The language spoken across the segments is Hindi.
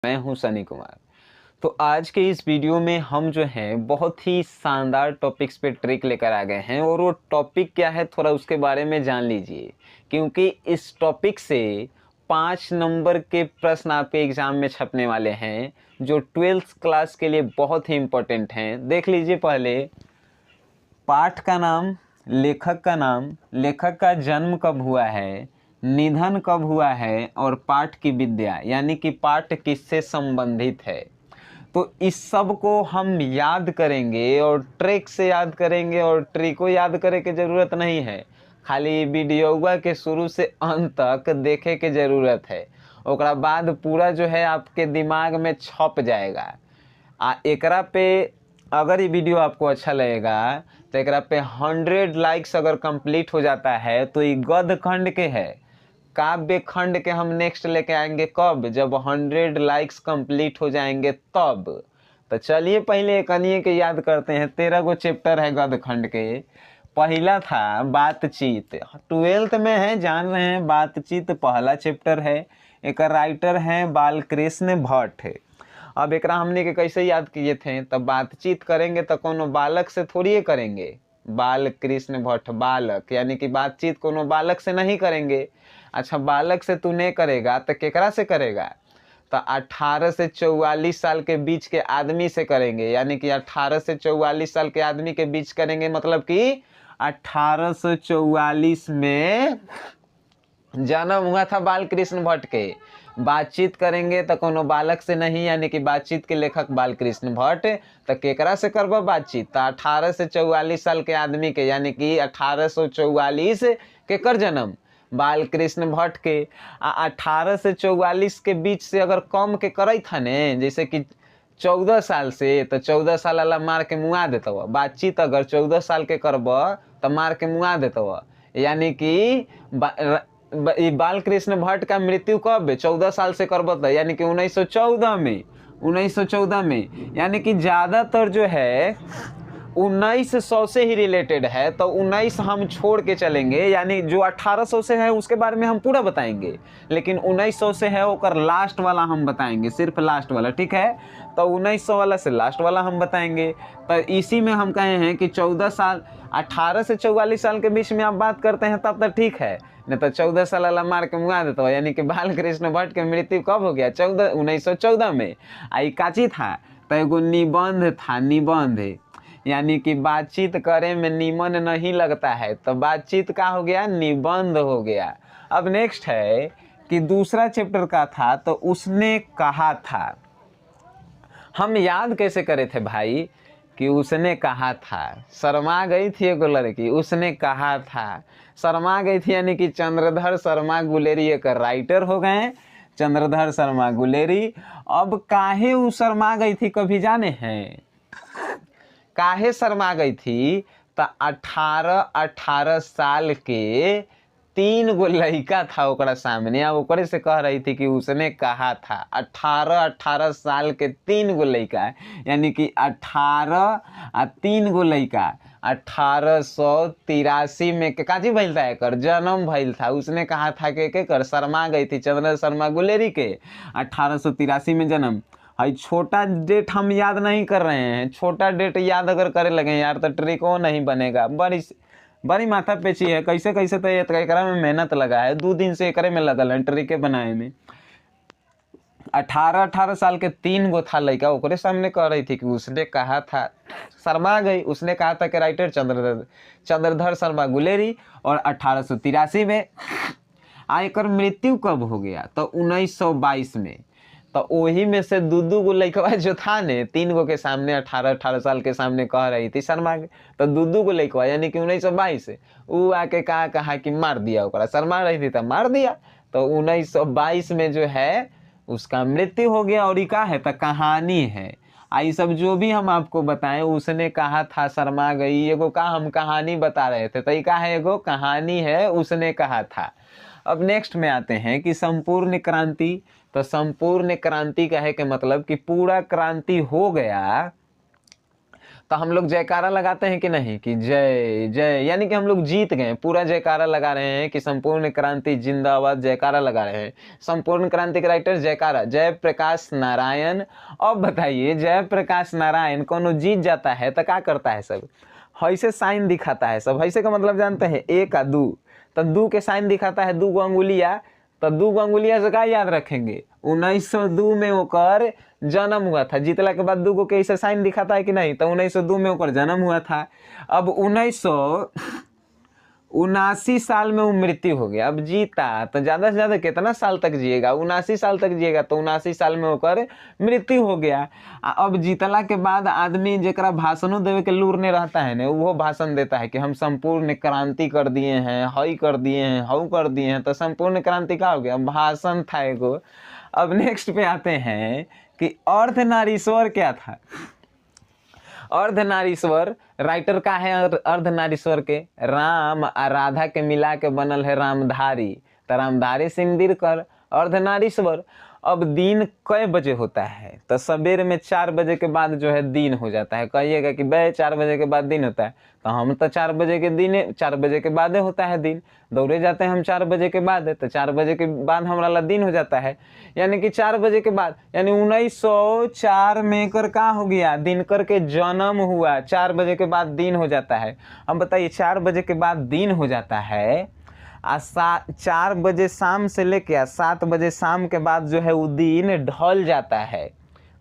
मैं हूं सनी कुमार। तो आज के इस वीडियो में हम जो हैं बहुत ही शानदार टॉपिक्स पे ट्रिक लेकर आ गए हैं और वो टॉपिक क्या है थोड़ा उसके बारे में जान लीजिए, क्योंकि इस टॉपिक से 5 नंबर के प्रश्न आपके एग्जाम में छपने वाले हैं जो 12th क्लास के लिए बहुत ही इम्पोर्टेंट हैं। देख लीजिए, पहले पाठ का नाम, लेखक का नाम, लेखक का जन्म कब हुआ है, निधन कब हुआ है और पाठ की विद्या यानी कि पाठ किससे संबंधित है। तो इस सब को हम याद करेंगे और ट्रिक से याद करेंगे और ट्रिक को याद करे की ज़रूरत नहीं है, खाली वीडियोवा के शुरू से अंत तक देखे के ज़रूरत है। ओकरा बाद पूरा जो है आपके दिमाग में छप जाएगा। एकरा पे अगर ये वीडियो आपको अच्छा लगेगा तो एकरा पे 100 लाइक्स अगर कंप्लीट हो जाता है तो ये गद्य खंड के है, काव्य खंड के हम नेक्स्ट लेके आएंगे कब, जब 100 लाइक्स कंप्लीट हो जाएंगे तब। तो चलिए पहले एक अन्य के याद करते हैं। 13 गो चैप्टर है गद्य खंड के। पहला था बातचीत, 12th में है, जान रहे हैं। बातचीत पहला चैप्टर है। एक राइटर है बालकृष्ण भट्ट है। अब एकरा हमने के कैसे याद किए थे, तब बातचीत करेंगे तो कोनो बालक से थोड़ी करेंगे। बालकृष्ण भट्ट, बालक यानी कि बातचीत कोनो बालक से नहीं करेंगे। अच्छा, बालक से तू नहीं करेगा तो केकरा से करेगा, तो 18 से 44 साल के बीच के आदमी से करेंगे, यानी कि 18 से 44 साल के आदमी के बीच करेंगे। मतलब कि 1844 में जन्म हुआ था बालकृष्ण भट्ट के। बातचीत करेंगे तो कोनो बालक से नहीं, यानी कि बातचीत के लेखक बालकृष्ण भट्ट। तो केकरा से करबो बातचीत, तो 18 से 44 साल के आदमी के, यानी कि 1844 के कर जन्म बालकृष्ण भट्ट के। 18 से 44 के बीच से अगर कम के करे था ने, जैसे कि 14 साल से, तो 14 साल वाला मार के मुआ देता हुआ। बातचीत अगर 14 साल के करब तो मार के मुआ देता हुआ। यानी कि बालकृष्ण भट्ट का मृत्यु कब, 14 साल से करब, यानी कि 1914 में। 1914 में, यानी कि ज़्यादातर जो है 1900 से ही रिलेटेड है। तो 19 हम छोड़ के चलेंगे, यानी जो 1800 से है उसके बारे में हम पूरा बताएंगे, लेकिन 1900 से है ओकर लास्ट वाला हम बताएंगे, सिर्फ लास्ट वाला, ठीक है। तो 1900 वाला से लास्ट वाला हम बताएंगे। तो इसी में हम कहे हैं कि 14 साल, 18 से 44 साल के बीच में आप बात करते हैं तब तक ठीक है, नहीं तो 14 साल वाला मार के मुआ देता है। यानी कि बालकृष्ण भट्ट के मृत्यु कब हो गया, 1914 में। आई काची था, तो एगो निबंध था, निबंध, यानी कि बातचीत करे में निमन नहीं लगता है तो बातचीत का हो गया, निबंध हो गया। अब नेक्स्ट है कि दूसरा चैप्टर का था तो उसने कहा था। हम याद कैसे करे थे भाई कि उसने कहा था, शर्मा गई थी एगो लड़की, उसने कहा था, शर्मा गई थी, यानी कि चंद्रधर शर्मा गुलेरी एक राइटर हो गए, चंद्रधर शर्मा गुलेरी। अब काहे वो शर्मा गई थी कभी जाने हैं, काहे शर्मा गई थी, तो 18 साल के 3 गो लड़का था ओकरा सामने। अब ओकरे से कह रही थी कि उसने कहा था 18 साल के 3 गो लड़का, यानी कि 18 आ 3 गो लड़का। 1883 में के काजी भइल था, एकर जन्म भइल था। उसने कहा था कि कर शर्मा गई थी, चंद्र शर्मा गुलेरी के 1883 में जन्म। भाई छोटा डेट हम याद नहीं कर रहे हैं, छोटा डेट याद अगर करे लगे यार तो ट्रिको नहीं बनेगा। बड़ी माथा पेची है, कैसे कैसे तो एकरा में मेहनत लगा है, 2 दिन से एकरे में लगल है ट्रिके बनाए में। 18 साल के 3 गो था लड़का, ओकरे सामने कह रही थी कि उसने कहा था, शर्मा गई। उसने कहा था कि राइटर चंद्रधर शर्मा गुलेरी। और 1883 में एकर मृत्यु कब हो गया, तो 1922 में। तो वही में से दू गो लड़कवा जो था ने, 3 गो के सामने 18 साल के सामने कह रही थी शर्मा के, तो दू गो लड़कवा यानी कि 1922 वो आके कहा कि मार दिया ओकरा, शर्मा रही थी तो मार दिया। तो 1922 में जो है उसका मृत्यु हो गया। और ये क्या है, तो कहानी है। आई सब जो भी हम आपको बताएं, उसने कहा था, शर्मा गई, एगो का हम कहानी बता रहे थे, तो ये क्या है, एगो कहानी है, उसने कहा था। अब नेक्स्ट में आते हैं कि संपूर्ण क्रांति। तो संपूर्ण क्रांति का है कि मतलब कि पूरा क्रांति हो गया। तो हम लोग जयकारा लगाते हैं कि नहीं, कि जय जय, यानी कि हम लोग जीत गए, पूरा जयकारा लगा रहे हैं कि संपूर्ण क्रांति जिंदाबाद, जयकारा लगा रहे हैं। संपूर्ण क्रांति के राइटर जयकारा जय प्रकाश नारायण। अब बताइए जय प्रकाश नारायण कोनो जीत जाता है तो क्या करता है सब, ऐसे साइन दिखाता है सब। ऐसे का मतलब जानते हैं, एक आ दू, तो दू के साइन दिखाता है, दू गो अंगुलिया, तो दू गो अंगुलिया से क्या याद रखेंगे, 1902 में ओकर जन्म हुआ था। जीतला के बाद दू गो के ऐसे साइन दिखाता है कि नहीं, तो 1902 में ओकर जन्म हुआ था। अब 1979 साल में वो मृत्यु हो गया। अब जीता तो ज्यादा से ज्यादा कितना साल तक जिएगा, 79 साल तक जिएगा, तो 79 साल में होकर मृत्यु हो गया। अब जीतला के बाद आदमी जरा भाषणों देवे के लूर नहीं रहता है ना, वो भाषण देता है कि हम संपूर्ण क्रांति कर दिए हैं, हई कर दिए हैं, हऊ कर दिए हैं। तो संपूर्ण क्रांति का हो गया, भाषण था एगो। अब नेक्स्ट पे आते हैं कि अर्धनारीश्वर क्या था। अर्धनारीश्वर राइटर का है, अर्धनारीश्वर के राम और राधा के मिला के बनल है रामधारी, तो रामधारी सिंह दिनकर अर्धनारीश्वर। अब दिन कई बजे होता है, तो सवेरे में 4 बजे के बाद जो है दिन हो जाता है। कहिएगा कि भाई 4 बजे के बाद दिन होता है, तो हम तो 4 बजे के दिन, 4 बजे के बाद होता है दिन, दौड़े जाते हैं हम 4 बजे के बाद, तो 4 बजे के बाद हमारा दिन हो जाता है। यानी कि 4 बजे के बाद, यानी 1904 में कर का हो गया, दिनकर के जन्म हुआ, 4 बजे के बाद दिन हो जाता है। अब बताइए 4 बजे के बाद दिन हो जाता है, 4 बजे शाम से लेके 7 बजे शाम के बाद जो है वो दिन ढल जाता है,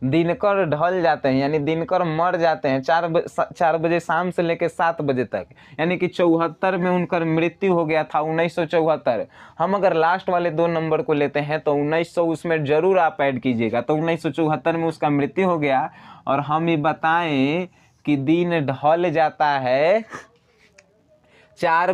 दिनकर ढल जाते हैं, यानी दिनकर मर जाते हैं 4 बजे शाम से लेके 7 बजे तक। यानी कि 74 में उनकर मृत्यु हो गया था, 1974। हम अगर लास्ट वाले 2 नंबर को लेते हैं तो 1900 उसमें जरूर आप ऐड कीजिएगा, तो 1974 में उसका मृत्यु हो गया। और हम ये बताएं कि दिन ढल जाता है 4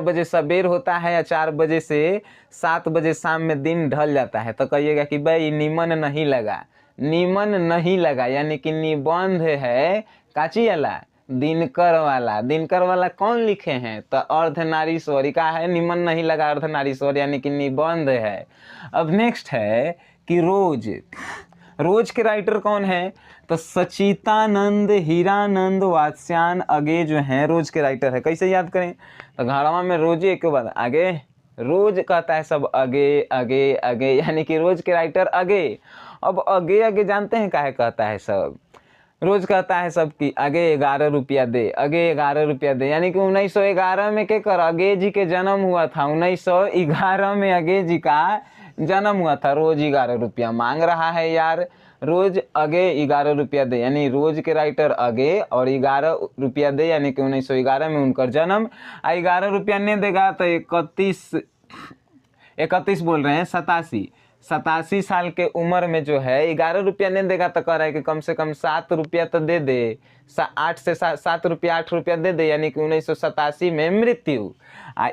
बजे सवेर होता है, या 4 बजे से 7 बजे शाम में दिन ढल जाता है। तो कहिएगा कि भाई नीमन नहीं लगा, नीमन नहीं लगा, यानी कि निबंध है काची वाला, दिनकर वाला। दिनकर वाला कौन लिखे हैं, तो अर्धनारीश्वर का है, निमन नहीं लगा अर्धनारीश्वर, यानी कि निबंध है। अब नेक्स्ट है कि रोज, रोज के राइटर कौन है, तो सचितानंद हीरानंद वात्स्यायन अगे जो है रोज के राइटर है। कैसे याद करें, तो घरवा में रोज एक बार आगे, रोज कहता है सब अगे अगे अगे, यानी कि रोज के राइटर अगे। अब अगे अगे जानते हैं काहे कहता है सब, रोज कहता है सब कि आगे 11 रुपया दे, आगे 11 रुपया दे, यानी कि 1911 में के कर अगे जी के जन्म हुआ था, 1911 में अगे जी का जन्म हुआ था। रोज 11 रुपया मांग रहा है यार, रोज अगे 11 रुपया दे, यानी रोज के राइटर अगे और 11 रुपया दे, यानी कि 1911 में उनका जन्म। 11 रुपया नहीं देगा तो 31 बोल रहे हैं, 87 साल के उम्र में जो है 11 रुपया नहीं देगा तो कह रहा है कि कम से कम 7 रुपया तो दे दे, 7 रुपया 8 रुपया दे दे, यानी कि 1987 में मृत्यु।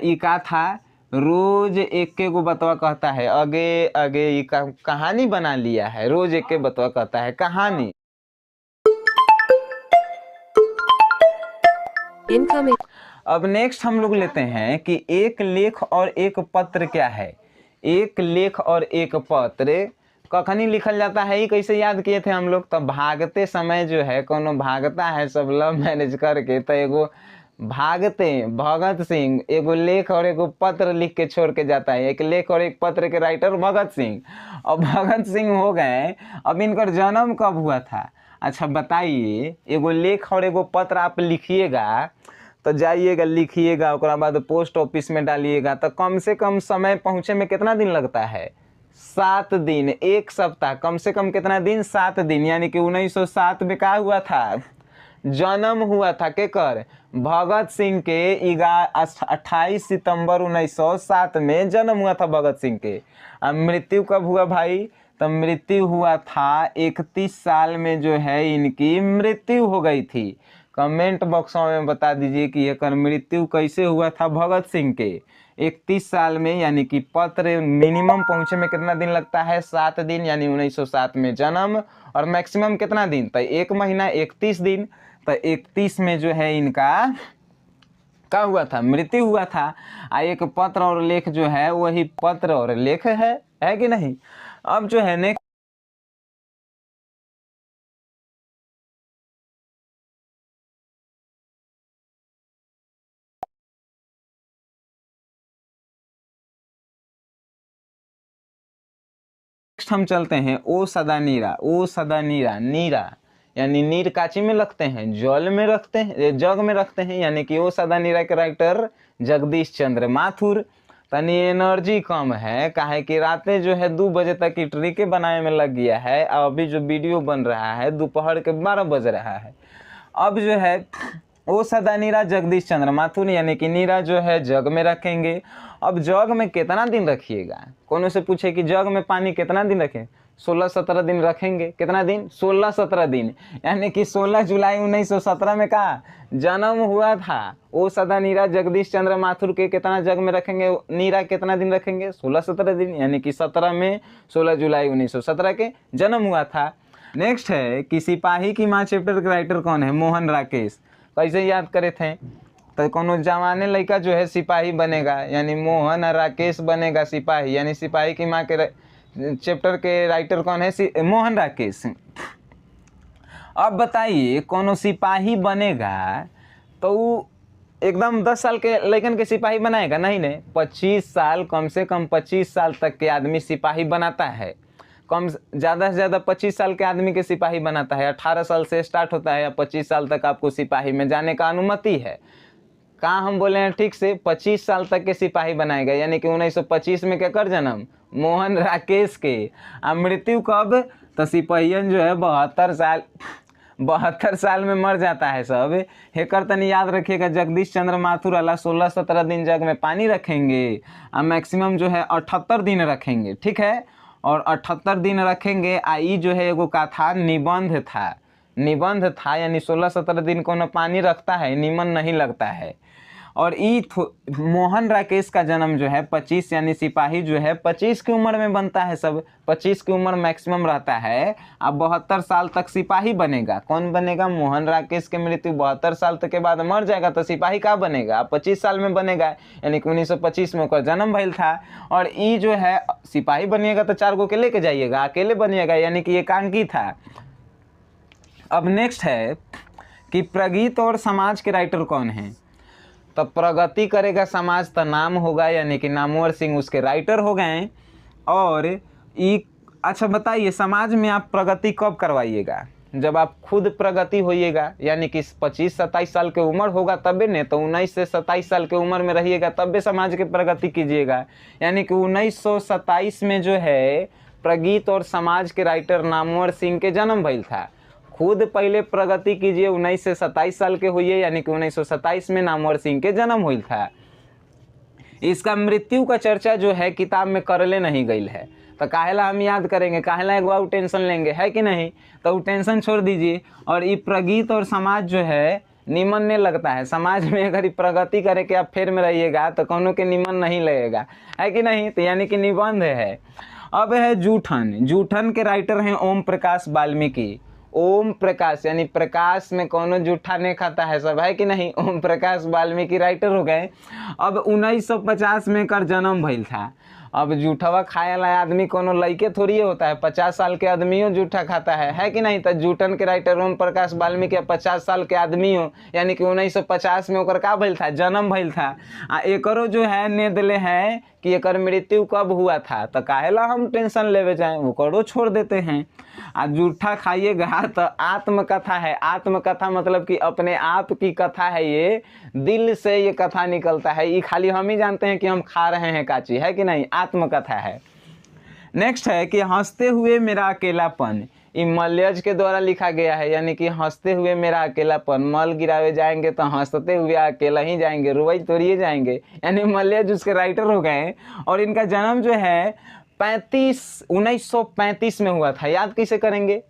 ई का था, रोज एक के को बतवा कहता है अगे अगे, ई का कहानी बना लिया है, रोज एक के बतवा कहता है कहानी। इनकमिंग। अब नेक्स्ट हम लोग लेते हैं कि एक लेख और एक पत्र क्या है। एक लेख और एक पत्र कखनी लिखल जाता है, ये कैसे याद किए थे हम लोग, तो भागते समय जो है, कोनो भागता है सब लव मैरिज करके, तो एगो भागते भगत सिंह एगो लेख और एगो पत्र लिख के छोड़ के जाता है। एक लेख और एक पत्र के राइटर भगत सिंह। अब भगत सिंह हो गए। अब इनका जन्म कब हुआ था, अच्छा बताइए। एगो लेख और एगो पत्र आप लिखिएगा, तो जाइएगा लिखिएगा, उसके बाद पोस्ट ऑफिस में डालिएगा, तो कम से कम समय पहुँचे में कितना दिन लगता है, 7 दिन, 1 सप्ताह, कम से कम कितना दिन, 7 दिन। यानी कि 1907 में क्या हुआ था, जन्म हुआ था केकर, भगत सिंह के 28 सितंबर 1907 में जन्म हुआ था भगत सिंह के। अब मृत्यु कब हुआ भाई, तो मृत्यु हुआ था 31 साल में जो है इनकी मृत्यु हो गई थी। कमेंट बॉक्स में बता दीजिए कि यह मृत्यु कैसे हुआ था भगत सिंह के, 31 साल में। यानी कि पत्र मिनिमम पहुंचे में कितना दिन लगता है, 7 दिन, यानी 1907 में जन्म, और मैक्सिमम कितना दिन, तो 1 महीना 31 दिन। तो 31 में जो है इनका क्या हुआ था, मृत्यु हुआ था। एक पत्र और लेख जो है वही पत्र और लेख है कि नहीं। अब जो है नेक्स्ट नेक्स्ट हम चलते हैं ओ सदा नीरा। ओ सदा नीरा, नीरा यानी नीर काची में रखते हैं, जल में रखते हैं, जग में रखते हैं, यानी कि ओ सदा नीरा के राइटर जगदीश चंद्र माथुर। तनी एनर्जी कम है, काहे कि रातें जो है 2 बजे तक की ट्रिके बनाने में लग गया है। अभी जो वीडियो बन रहा है दोपहर के 12 बज रहा है। अब जो है ओ सदा नीरा जगदीश चंद्र माथुर, यानी कि नीरा जो है जग में रखेंगे। अब जग में कितना दिन रखिएगा, कोनो से पूछे कि जग में पानी कितना दिन रखें, 16-17 दिन रखेंगे। कितना दिन? 16-17 दिन, यानी कि 16 जुलाई 1917 में का जन्म हुआ था। ओ सदा नीरा जगदीश चंद्र माथुर के कितना जग में रखेंगे, नीरा कितना दिन रखेंगे, 16-17 दिन, यानी कि 17 में 16 जुलाई 1917 के जन्म हुआ था। नेक्स्ट है कि सिपाही की माँ चैप्टर के राइटर कौन है, मोहन राकेश। कैसे याद करे थे, तो कोनो जवाने लड़का जो है सिपाही बनेगा, यानी मोहन और राकेश बनेगा सिपाही, यानी सिपाही की माँ के चैप्टर के राइटर कौन है, मोहन राकेश। अब बताइए कोनो सिपाही बनेगा तो एकदम 10 साल के लड़कन के सिपाही बनाएगा? नहीं नहीं, 25 साल, कम से कम 25 साल तक के आदमी सिपाही बनाता है। कम ज़्यादा से ज़्यादा 25 साल के आदमी के सिपाही बनाता है। 18 साल से स्टार्ट होता है या 25 साल तक आपको सिपाही में जाने का अनुमति है। कहाँ हम बोले हैं ठीक से, 25 साल तक के सिपाही बनाएगा, यानी कि 1925 में क्या कर जन्म, मोहन राकेश के। मृत्यु कब, तो सिपाहियन जो है 72 साल में मर जाता है सब। हेकर तनी याद रखिएगा, जगदीश चंद्र माथुर वाला 16-17 दिन जग में पानी रखेंगे और मैक्सिमम जो है 78 दिन रखेंगे, ठीक है। और 78 दिन रखेंगे। आई जो है एगो का था, निबंध था, निबंध था, यानी 16-17 दिन कोनो पानी रखता है, नीमन नहीं लगता है। और मोहन राकेश का जन्म जो है 25, यानी सिपाही जो है 25 की उम्र में बनता है सब, 25 की उम्र मैक्सिमम रहता है। अब 72 साल तक सिपाही बनेगा। कौन बनेगा? मोहन राकेश के मृत्यु 72 साल तक के बाद मर जाएगा, तो सिपाही का बनेगा? 25 साल में बनेगा, यानी कि 1925 में उसका जन्म भइल था। और ये जो है सिपाही बनिएगा तो 4 गो के लेके जाइएगा, अकेले बनिएगा, यानी कि एकांकी था। अब नेक्स्ट है कि प्रगति और समाज के राइटर कौन हैं, तो प्रगति करेगा समाज तो नाम होगा, यानी कि नामवर सिंह उसके राइटर हो गए। और ये अच्छा बताइए, समाज में आप प्रगति कब करवाइएगा? जब आप खुद प्रगति होइएगा, यानी कि 25-27 साल के उम्र होगा तबे ने, तो 19 से 27 साल के उम्र में रहिएगा तबे समाज की प्रगति कीजिएगा। यानी कि 1927 में जो है प्रगति और समाज के राइटर नामवर सिंह के जन्म भइल था। खुद पहले प्रगति कीजिए, 19 से 27 साल के होइए, यानी कि 1927 में नामवर सिंह के जन्म हुई था। इसका मृत्यु का चर्चा जो है किताब में करले नहीं गई है, तो काहेला हम याद करेंगे, काहेला एक बार टेंशन लेंगे, है कि नहीं? तो टेंशन छोड़ दीजिए। और ये प्रगति और समाज जो है निमन नहीं लगता है। समाज में अगर प्रगति करे के आप फेर में रहिएगा तो कोनो के निमन नहीं लगेगा, है कि नहीं? तो यानी कि निबंध है। अब है जूठन। जूठन के राइटर हैं ओम प्रकाश वाल्मीकि। ओम प्रकाश, यानी प्रकाश में कोनो जूठा नहीं खाता है सब, है कि नहीं? ओम प्रकाश वाल्मीकि राइटर हो गए। अब 1950 में कर जन्म भइल था। अब जूठवा खाए वाला आदमी कोनो लइके थोड़ी होता है, 50 साल के आदमियों जूठा खाता है कि नहीं? तो जूठन के राइटर ओम प्रकाश वाल्मीकि 50 साल के आदमी हो, यानी कि 1950 में ओकर का भइल था, जन्म भइल था। एकरो जो है ने दिले है कि एकर मृत्यु कब हुआ था, तो काहेला हम टेंशन लेवे जाए, ओकरो छोड़ देते हैं। जूठा खाइएगा तो आत्मकथा है। आत्मकथा मतलब कि अपने आप की कथा है, ये दिल से ये कथा निकलता है, ये खाली हम ही जानते हैं कि हम खा रहे हैं काची, है कि नहीं? आत्मकथा है। नेक्स्ट है कि हंसते हुए मेरा अकेलापन। ये मलयज के द्वारा लिखा गया है, यानी कि हंसते हुए मेरा अकेलापन। मल गिरावे जाएंगे तो हंसते हुए अकेला ही जाएंगे, रुवई तोड़िए जाएंगे, यानी मलयज उसके राइटर हो गए। और इनका जन्म जो है 1935 में हुआ था। याद कैसे करेंगे?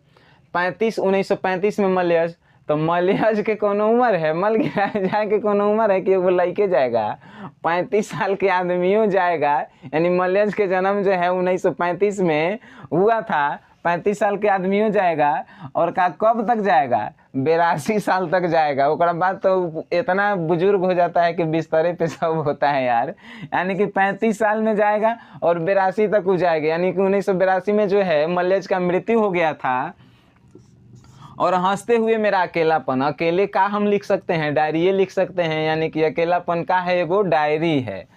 1935 में मलयज, तो मलयज के कोनो उम्र है, मल गिराए जाए के कोनो उम्र है कि वो लइके जाएगा? 35 साल के आदमियों जाएगा, यानी मलयज के जन्म जो है 1935 में हुआ था। 35 साल के आदमियों जाएगा और का कब तक जाएगा? 82 साल तक जाएगा। उसके बाद तो इतना बुजुर्ग हो जाता है कि बिस्तरे पे सब होता है यार। यानी कि 35 साल में जाएगा और 82 तक हो जाएगा, यानी कि 1982 में जो है मलयज का मृत्यु हो गया था। और हंसते हुए मेरा अकेलापन, अकेले का हम लिख सकते हैं, डायरी लिख सकते हैं, यानी कि अकेलापन का है एगो डायरी है।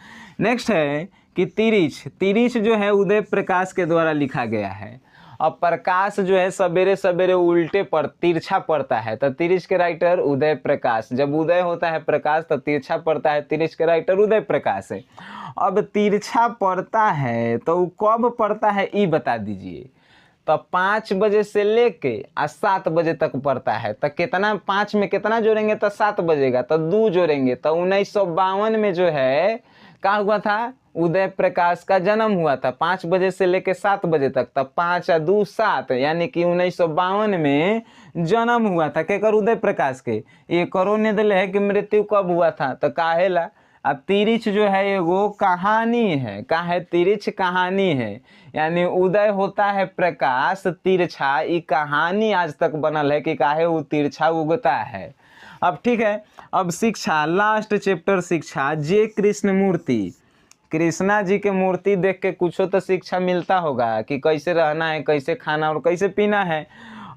नेक्स्ट है कि तिरिछ, तिरिछ जो है उदय प्रकाश के द्वारा लिखा गया है। अब प्रकाश जो है सवेरे सवेरे उल्टे पर तिरछा पड़ता है, तो तिरिछ के राइटर उदय प्रकाश। जब उदय होता है प्रकाश तो तिरछा पड़ता है, तिरिछ के राइटर उदय प्रकाश है। अब तिरछा पड़ता है तो वो कब पड़ता है ये बता दीजिए। तो 5 बजे से लेके 7 बजे तक पड़ता है। तो कितना, 5 में कितना जोड़ेंगे तो 7 बजेगा, तो 2 जोड़ेंगे तो 1952 में जो है क्या हुआ था, उदय प्रकाश का जन्म हुआ था। 5 बजे से लेके 7 बजे तक, तब 5 और 2 7, यानी कि 1952 में जन्म हुआ था। केकर, उदय प्रकाश के। ये करो ने दिले है कि मृत्यु कब हुआ था, तो काहेला। अब तिरिछ जो है एगो कहानी है, का है, तिरिछ कहानी है, यानी उदय होता है प्रकाश तिरछा, ये कहानी आज तक बनल है कि काहे वो तिरछा उगता है। अब ठीक है, अब शिक्षा, लास्ट चैप्टर शिक्षा, जे कृष्ण मूर्ति। कृष्णा जी के मूर्ति देख के कुछ तो शिक्षा मिलता होगा कि कैसे रहना है, कैसे खाना और कैसे पीना है।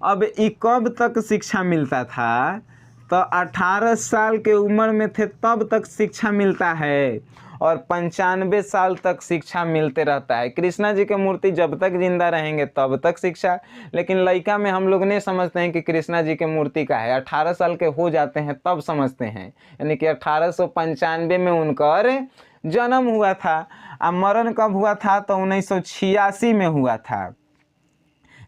अब ये कब तक शिक्षा मिलता था, तो 18 साल के उम्र में थे तब तक शिक्षा मिलता है, और 95 साल तक शिक्षा मिलते रहता है। कृष्णा जी के मूर्ति जब तक जिंदा रहेंगे तब तक शिक्षा, लेकिन लड़का में हम लोग नहीं समझते हैं कि कृष्णा जी के मूर्ति का है। 18 साल के हो जाते हैं तब समझते हैं, यानी कि 1895 में उनकर जन्म हुआ था। और मरण कब हुआ था, तो 1986 में हुआ था।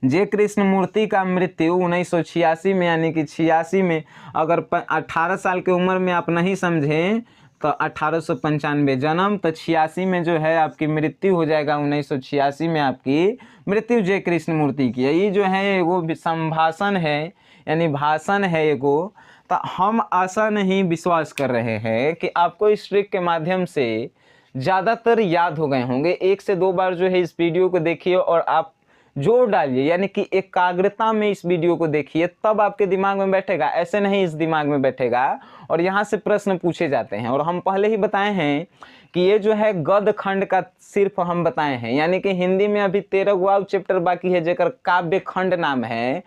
जे कृष्ण मूर्ति का मृत्यु 1986 में, यानी कि 86 में। अगर 18 साल की उम्र में आप नहीं समझें तो 1895 जन्म, तो 86 में जो है आपकी मृत्यु हो जाएगा। 1986 में आपकी मृत्यु जे कृष्ण मूर्ति की। ये जो है एगो संभाषण है, यानी भाषण है एगो। तो हम आशा नहीं विश्वास कर रहे हैं कि आपको इस ट्रिक के माध्यम से ज़्यादातर याद हो गए होंगे। 1 से 2 बार जो है इस वीडियो को देखिए और आप जोड़ डालिए, यानी कि एकाग्रता में इस वीडियो को देखिए, तब आपके दिमाग में बैठेगा। ऐसे नहीं इस दिमाग में बैठेगा। और यहाँ से प्रश्न पूछे जाते हैं, और हम पहले ही बताए हैं कि ये जो है गद्य खंड का सिर्फ हम बताए हैं, यानी कि हिंदी में अभी 13वां चैप्टर बाकी है जेकर काव्य खंड नाम है।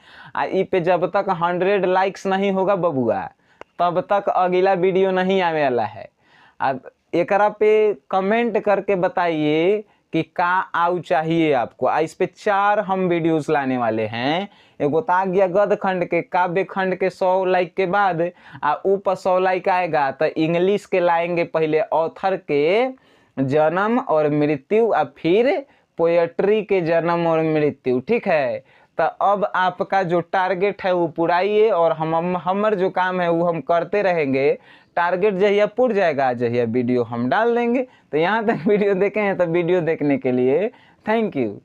ई पे जब तक 100 लाइक्स नहीं होगा बबुआ, तब तक अगला वीडियो नहीं आने वाला है। अब एकरा पे कमेंट करके बताइए कि का आउ चाहिए आपको। इस पे 4 हम वीडियोस लाने वाले हैं। एगो ता गया गद्य खंड के, काव्य खंड के 100 लाइक के बाद ऊपर 100 लाइक आएगा तो इंग्लिश के लाएंगे पहले, ऑथर के जन्म और मृत्यु, और फिर पोएट्री के जन्म और मृत्यु। ठीक है, तो अब आपका जो टारगेट है वो पुराइए, और हमार जो काम है वो हम करते रहेंगे। टारगेट जहिया पूर जाएगा, जहिया वीडियो हम डाल देंगे। तो यहाँ तक वीडियो देखे हैं, तो वीडियो देखने के लिए थैंक यू।